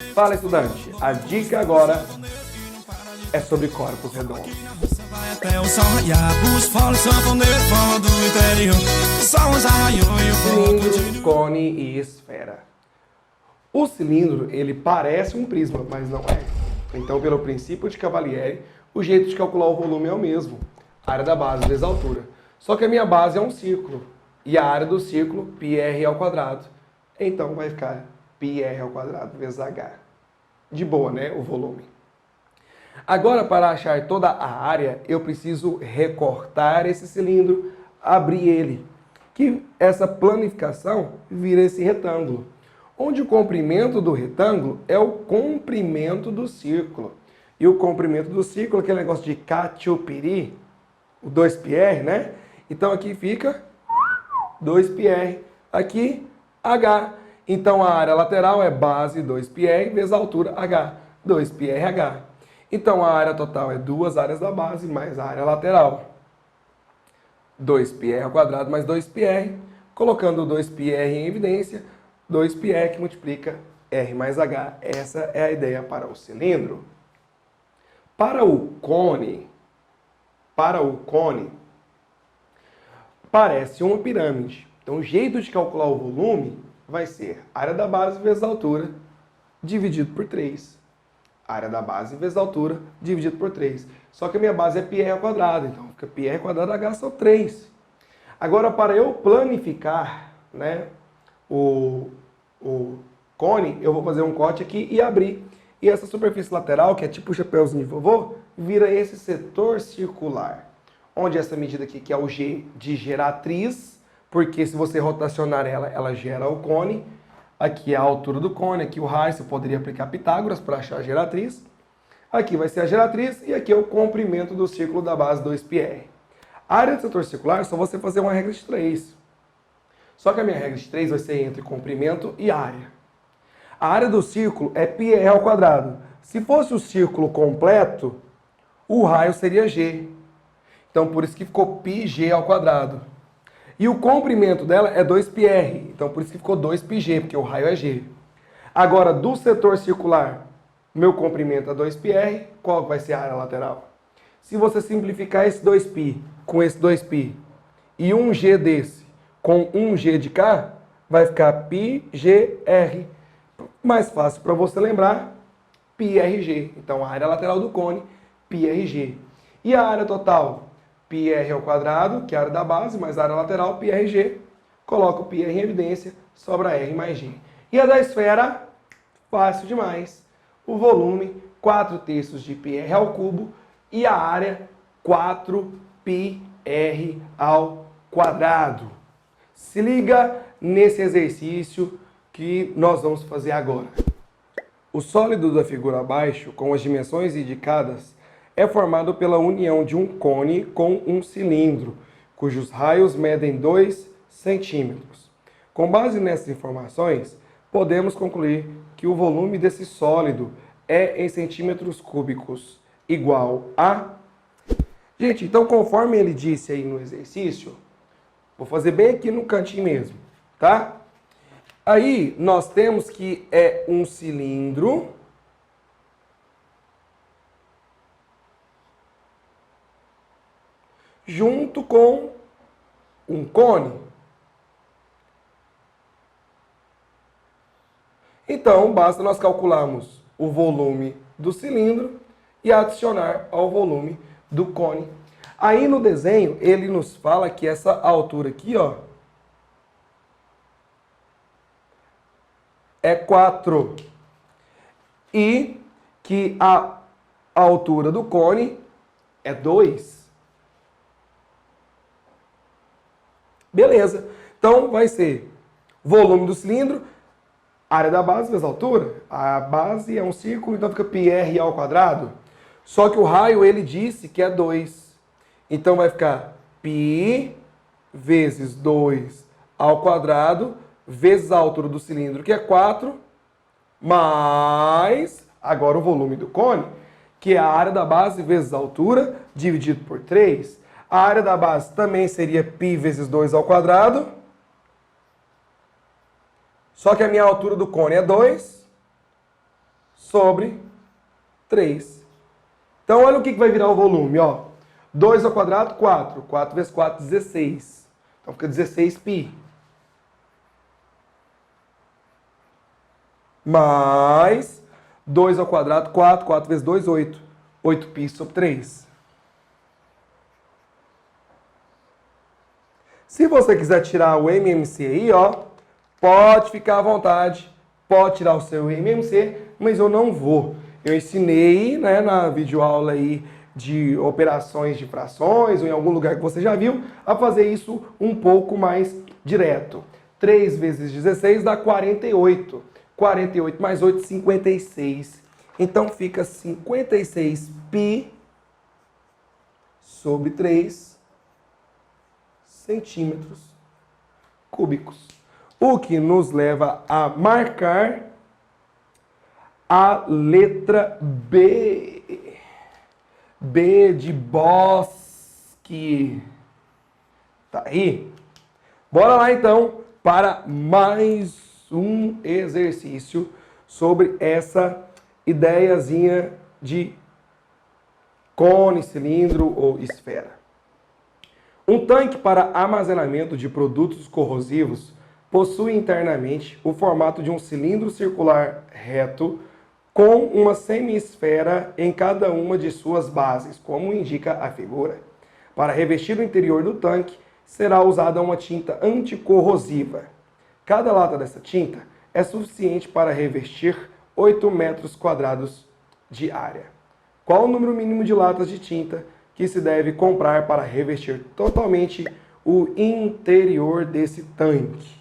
Fala, estudante! A dica agora é sobre corpos redondos. Cilindro, cone e esfera. O cilindro, ele parece um prisma, mas não é. Então, pelo princípio de Cavalieri, o jeito de calcular o volume é o mesmo. Área da base vezes a altura. Só que a minha base é um círculo. E a área do círculo, πr ao quadrado. Então, vai ficar πr ao quadrado vezes h. De boa, né? O volume. Agora, para achar toda a área, eu preciso recortar esse cilindro, abrir ele. Que essa planificação vira esse retângulo. Onde o comprimento do retângulo é o comprimento do círculo. E o comprimento do círculo, aquele negócio de cachupiri, o 2πr, né? Então aqui fica 2πr. Aqui, h. Então a área lateral é base 2πr vezes a altura h. 2πrh. Então a área total é duas áreas da base mais a área lateral. 2πr ao quadrado mais 2πr. Colocando o 2πr em evidência, 2πr que multiplica r mais h. Essa é a ideia para o cilindro. Para o cone, parece uma pirâmide. Então o jeito de calcular o volume vai ser área da base vezes a altura dividido por 3. Área da base vezes a altura dividido por 3. Só que a minha base é πr ao quadrado, então fica πr ao quadrado h só 3. Agora, para eu planificar, né, o cone, eu vou fazer um corte aqui e abrir. E essa superfície lateral, que é tipo o chapéuzinho de vovô, vira esse setor circular. Onde essa medida aqui, que é o G de geratriz, porque se você rotacionar ela, ela gera o cone. Aqui é a altura do cone, aqui o raio, você poderia aplicar Pitágoras para achar a geratriz. Aqui vai ser a geratriz e aqui é o comprimento do círculo da base 2πr. A área do setor circular é só você fazer uma regra de 3. Só que a minha regra de 3 vai ser entre comprimento e área. A área do círculo é πr ao quadrado. Se fosse o círculo completo, o raio seria g. Então por isso que ficou πg ao quadrado. E o comprimento dela é 2πr, então por isso que ficou 2πg, porque o raio é g. Agora, do setor circular, meu comprimento é 2πr, qual vai ser a área lateral? Se você simplificar esse 2π com esse 2π e um g desse com um g de cá, vai ficar πgr. Mais fácil para você lembrar, πrg. Então, a área lateral do cone, πrg. E a área total? πr ao quadrado, que é a área da base, mais a área lateral, πrg. Coloco o πr em evidência, sobra r mais g. E a da esfera? Fácil demais. O volume, 4/3 de πr ao cubo. E a área, 4πr ao quadrado. Se liga nesse exercício que nós vamos fazer agora. O sólido da figura abaixo, com as dimensões indicadas, é formado pela união de um cone com um cilindro, cujos raios medem 2 centímetros. Com base nessas informações, podemos concluir que o volume desse sólido é em centímetros cúbicos, igual a... Gente, então conforme ele disse aí no exercício, vou fazer bem aqui no cantinho mesmo, tá? Aí nós temos que é um cilindro junto com um cone. Então, basta nós calcularmos o volume do cilindro e adicionar ao volume do cone. Aí no desenho, ele nos fala que essa altura aqui, ó, é 4. E que a altura do cone é 2. Beleza. Então vai ser volume do cilindro, área da base vezes a altura. A base é um círculo, então fica πr ao quadrado. Só que o raio, ele disse que é 2. Então vai ficar π vezes 2 ao quadrado vezes a altura do cilindro, que é 4, mais agora o volume do cone, que é a área da base vezes a altura, dividido por 3. A área da base também seria π vezes 2 ao quadrado. Só que a minha altura do cone é 2. sobre 3. Então, olha o que vai virar o volume, ó. 2 ao quadrado, 4. 4 vezes 4, 16. Então, fica 16π. Mais 2 ao quadrado, 4. 4 vezes 2, 8. 8π sobre 3. Se você quiser tirar o MMC aí, ó, pode ficar à vontade. Pode tirar o seu MMC, mas eu não vou. Eu ensinei, né, na videoaula aí de operações de frações, ou em algum lugar que você já viu, a fazer isso um pouco mais direto. 3 vezes 16 dá 48. 48 mais 8, 56. Então fica 56π sobre 3 centímetros cúbicos. O que nos leva a marcar a letra B. B de Bosque. Tá aí? Bora lá então para mais um exercício sobre essa ideiazinha de cone, cilindro ou esfera. Um tanque para armazenamento de produtos corrosivos possui internamente o formato de um cilindro circular reto com uma semi-esfera em cada uma de suas bases, como indica a figura. Para revestir o interior do tanque, será usada uma tinta anticorrosiva. Cada lata dessa tinta é suficiente para revestir 8 metros quadrados de área. Qual o número mínimo de latas de tinta que se deve comprar para revestir totalmente o interior desse tanque?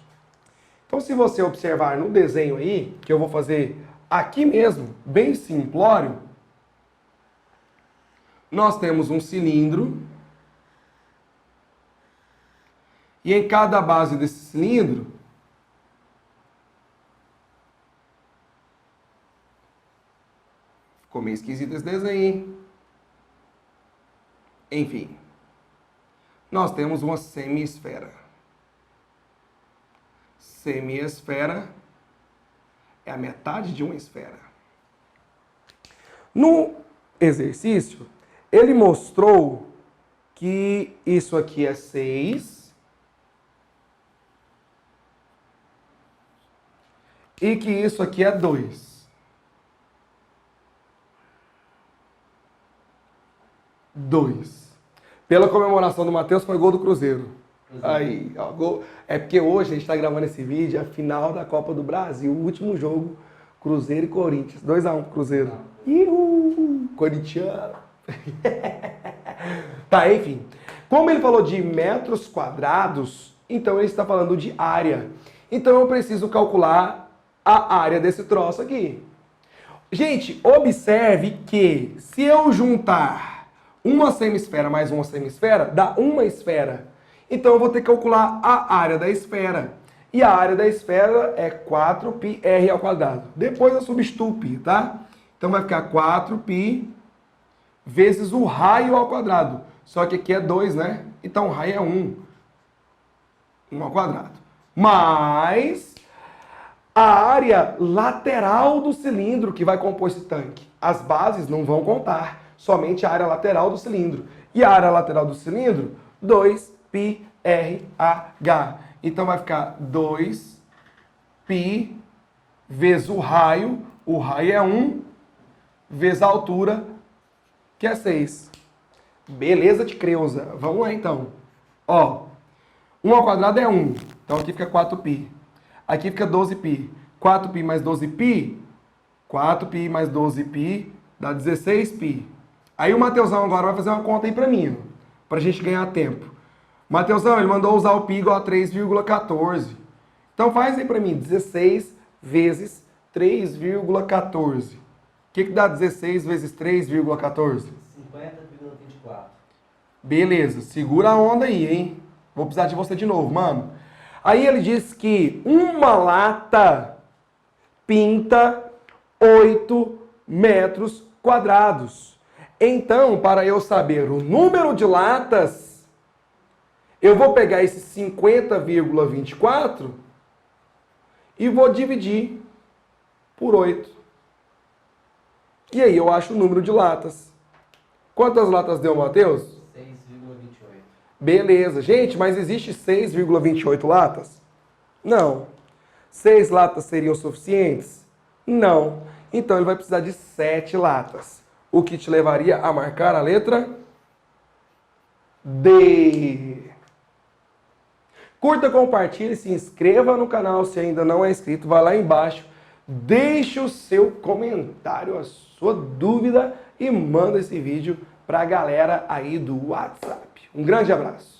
Então, se você observar no desenho aí, que eu vou fazer aqui mesmo, bem simplório, nós temos um cilindro e em cada base desse cilindro ficou meio esquisito esse desenho, hein? Enfim, nós temos uma semi-esfera. Semi-esfera é a metade de uma esfera. No exercício, ele mostrou que isso aqui é 6 e que isso aqui é 2. 2. Pela comemoração do Matheus, foi gol do Cruzeiro. Aí, ó, gol. É porque hoje a gente está gravando esse vídeo, a final da Copa do Brasil, o último jogo, Cruzeiro e Corinthians. 2-1 pro Cruzeiro. Ihu! Corintiano. Tá, enfim. Como ele falou de metros quadrados, então ele está falando de área. Então eu preciso calcular a área desse troço aqui. Gente, observe que se eu juntar uma semi-esfera mais uma semi-esfera, dá uma esfera. Então eu vou ter que calcular a área da esfera. E a área da esfera é 4πr ao quadrado. Depois eu substituo o π, tá? Então vai ficar 4π vezes o raio ao quadrado. Só que aqui é 2, né? Então o raio é 1. 1 ao quadrado. Mais a área lateral do cilindro que vai compor esse tanque. As bases não vão contar. Somente a área lateral do cilindro. E a área lateral do cilindro, 2πrh. Então vai ficar 2π vezes o raio é 1, vezes a altura, que é 6. Beleza de Creuza. Vamos lá então. Ó, 1 ao quadrado é 1. Então aqui fica 4π. Aqui fica 12π. 4π mais 12π, 4π mais 12π dá 16π. Aí o Mateusão agora vai fazer uma conta aí pra mim, pra gente ganhar tempo. Mateusão, ele mandou usar o π igual a 3,14. Então faz aí pra mim, 16 vezes 3,14. O que dá 16 vezes 3,14? 50,24. Beleza, segura a onda aí, hein? Vou precisar de você de novo, mano. Aí ele diz que uma lata pinta 8 metros quadrados. Então, para eu saber o número de latas, eu vou pegar esse 50,24 e vou dividir por 8. E aí eu acho o número de latas. Quantas latas deu, Matheus? 6,28. Beleza. Gente, mas existe 6,28 latas? Não. 6 latas seriam suficientes? Não. Então ele vai precisar de 7 latas. O que te levaria a marcar a letra D. Curta, compartilhe, se inscreva no canal se ainda não é inscrito. Vai lá embaixo, deixe o seu comentário, a sua dúvida e manda esse vídeo para a galera aí do WhatsApp. Um grande abraço.